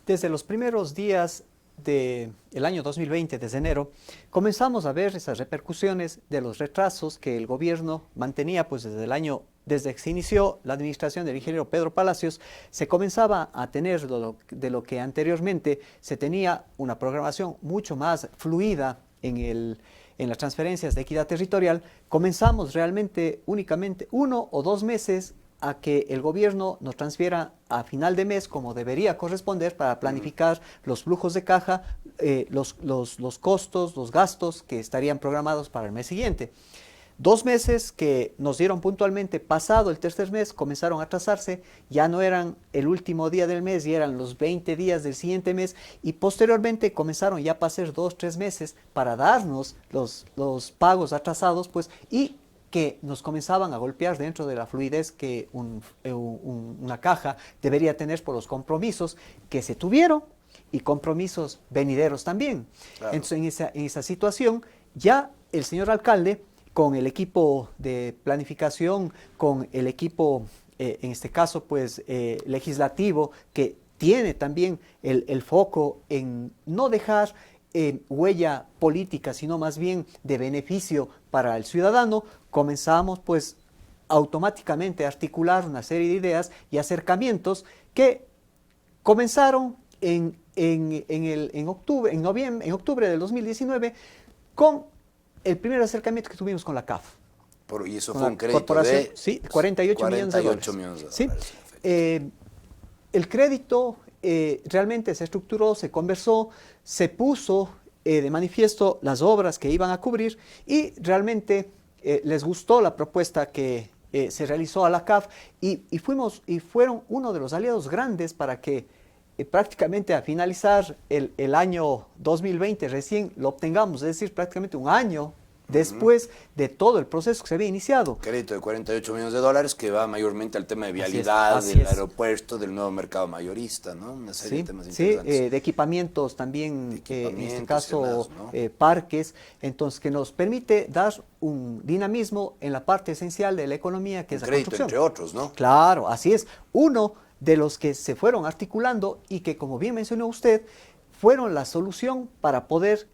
Desde los primeros días del año 2020, desde enero, comenzamos a ver esas repercusiones de los retrasos que el gobierno mantenía pues desde que se inició la administración del ingeniero Pedro Palacios. Se comenzaba a tener de lo que anteriormente se tenía una programación mucho más fluida en las transferencias de equidad territorial. Comenzamos realmente únicamente 1 o 2 meses a que el gobierno nos transfiera a final de mes, como debería corresponder, para planificar los flujos de caja, los costos, los gastos que estarían programados para el mes siguiente. 2 meses que nos dieron puntualmente, pasado el tercer mes, comenzaron a atrasarse, ya no eran el último día del mes, ya eran los 20 días del siguiente mes, y posteriormente comenzaron ya a pasar 2, 3 meses para darnos los pagos atrasados, pues, y que nos comenzaban a golpear dentro de la fluidez que una caja debería tener por los compromisos que se tuvieron y compromisos venideros también. Claro. Entonces, en esa situación, ya el señor alcalde, con el equipo de planificación, con el equipo, en este caso, pues, legislativo, que tiene también el foco en no dejar huella política, sino más bien de beneficio para el ciudadano, comenzamos, pues, automáticamente a articular una serie de ideas y acercamientos que comenzaron en octubre del 2019 con el primer acercamiento que tuvimos con la CAF. Y eso fue un crédito de... Sí, 48 millones de dólares. ¿Sí? El crédito realmente se estructuró, se conversó, se puso de manifiesto las obras que iban a cubrir y realmente les gustó la propuesta que se realizó a la CAF y fueron uno de los aliados grandes para que prácticamente a finalizar el año 2020 recién lo obtengamos, es decir, prácticamente un año después de todo el proceso que se había iniciado. Crédito de 48 millones de dólares que va mayormente al tema de vialidad, del aeropuerto, del nuevo mercado mayorista, ¿no? Una serie de temas interesantes. De equipamientos también, en este caso demás, ¿no? Parques, entonces que nos permite dar un dinamismo en la parte esencial de la economía que es la construcción. Entre otros, ¿no? Claro, así es. Uno de los que se fueron articulando y que, como bien mencionó usted, fueron la solución para poder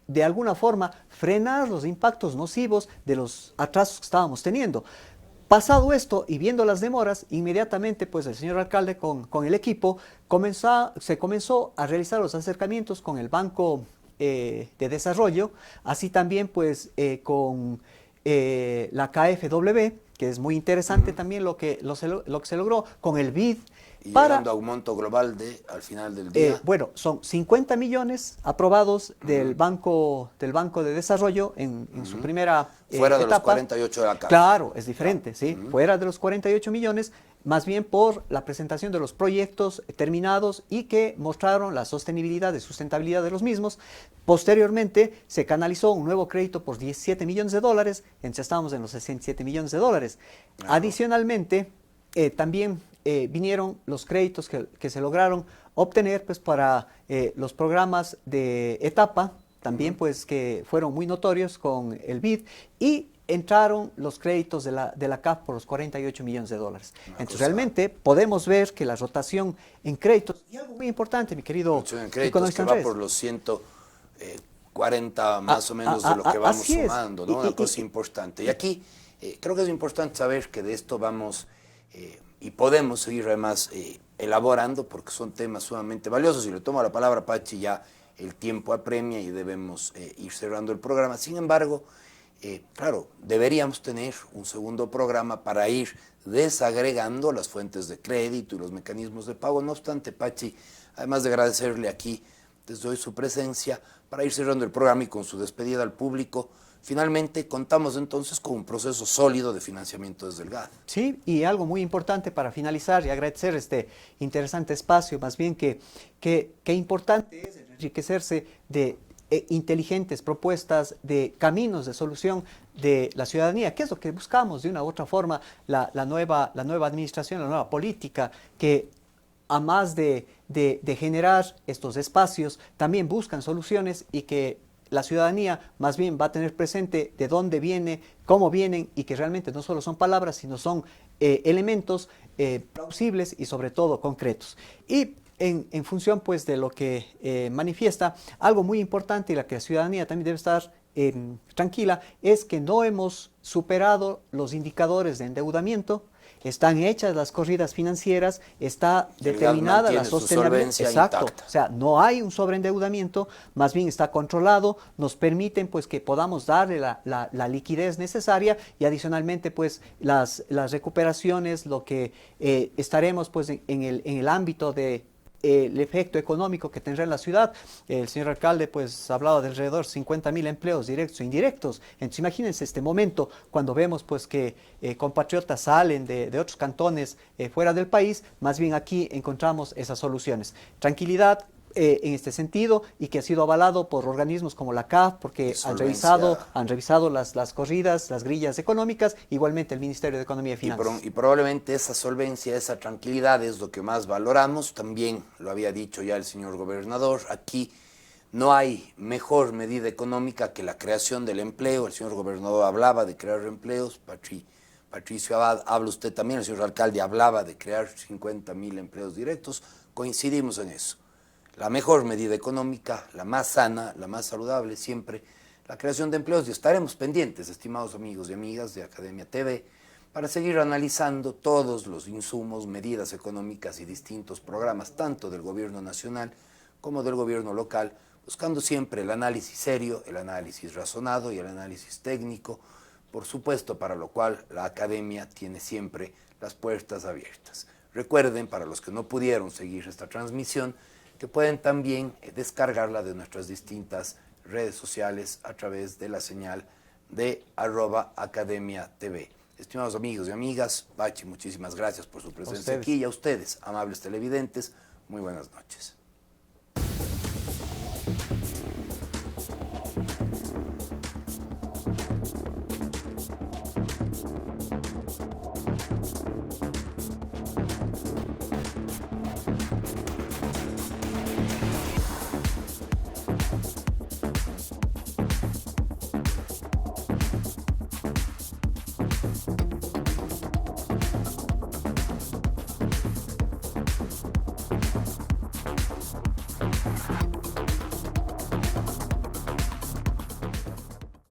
de alguna forma frenar los impactos nocivos de los atrasos que estábamos teniendo. Pasado esto y viendo las demoras, inmediatamente pues el señor alcalde con el equipo se comenzó a realizar los acercamientos con el Banco de Desarrollo, así también pues con la KfW, que es muy interesante también lo que se logró con el BID. Y llegando a un monto global al final del día. Bueno, son 50 millones aprobados del Banco de Desarrollo en su primera fuera de etapa. Los 48 de la CAF. Claro, es diferente, ¿sí? Fuera de los 48 millones, más bien por la presentación de los proyectos terminados y que mostraron la sostenibilidad y sustentabilidad de los mismos. Posteriormente, se canalizó un nuevo crédito por 17 millones de dólares, entonces estamos en los 67 millones de dólares. Adicionalmente, también vinieron los créditos que se lograron obtener pues, para los programas de etapa, también pues que fueron muy notorios con el BID, y entraron los créditos de la CAF por los 48 millones de dólares. Entonces realmente podemos ver que la rotación en créditos, y algo muy importante, mi querido en créditos que va por los 140 más o menos de lo que vamos sumando, ¿no? Una cosa importante. Y aquí creo que es importante saber que de esto vamos... y podemos seguir además elaborando porque son temas sumamente valiosos. Y le tomo la palabra a Pachi, ya el tiempo apremia y debemos ir cerrando el programa. Sin embargo, claro, deberíamos tener un segundo programa para ir desagregando las fuentes de crédito y los mecanismos de pago. No obstante, Pachi, además de agradecerle aquí desde hoy su presencia, para ir cerrando el programa y con su despedida al público, finalmente contamos entonces con un proceso sólido de financiamiento desde el GAD. Sí, y algo muy importante para finalizar y agradecer este interesante espacio, más bien que importante es enriquecerse de inteligentes propuestas, de caminos de solución de la ciudadanía, que es lo que buscamos de una u otra forma, la nueva administración, la nueva política, que a más de generar estos espacios, también buscan soluciones y que la ciudadanía más bien va a tener presente de dónde viene, cómo vienen y que realmente no solo son palabras, sino son elementos plausibles y sobre todo concretos. Y en función pues de lo que manifiesta, algo muy importante y la que la ciudadanía también debe estar tranquila es que no hemos superado los indicadores de endeudamiento. Están hechas las corridas financieras, está determinada la sostenibilidad. Exacto. Intacta. O sea, no hay un sobreendeudamiento, más bien está controlado, nos permiten pues que podamos darle la liquidez necesaria y adicionalmente pues las recuperaciones, lo que estaremos pues en el ámbito de el efecto económico que tendrá en la ciudad. El señor alcalde pues hablaba de alrededor de 50.000 empleos directos e indirectos. Entonces imagínense este momento cuando vemos pues que compatriotas salen de otros cantones fuera del país, más bien aquí encontramos esas soluciones. Tranquilidad en este sentido, y que ha sido avalado por organismos como la CAF, porque han revisado las corridas, las grillas económicas, igualmente el Ministerio de Economía y Finanzas. Y probablemente esa solvencia, esa tranquilidad es lo que más valoramos. También lo había dicho ya el señor gobernador, aquí no hay mejor medida económica que la creación del empleo. El señor gobernador hablaba de crear empleos, Patricio Abad, habla usted también, el señor alcalde hablaba de crear 50.000 empleos directos, coincidimos en eso. La mejor medida económica, la más sana, la más saludable, siempre la creación de empleos, y estaremos pendientes, estimados amigos y amigas de Academia TV, para seguir analizando todos los insumos, medidas económicas y distintos programas, tanto del gobierno nacional como del gobierno local, buscando siempre el análisis serio, el análisis razonado y el análisis técnico, por supuesto, para lo cual la Academia tiene siempre las puertas abiertas. Recuerden, para los que no pudieron seguir esta transmisión, que pueden también descargarla de nuestras distintas redes sociales a través de la señal de @academiatv. Estimados amigos y amigas, Bachi, muchísimas gracias por su presencia aquí, y a ustedes, amables televidentes, muy buenas noches.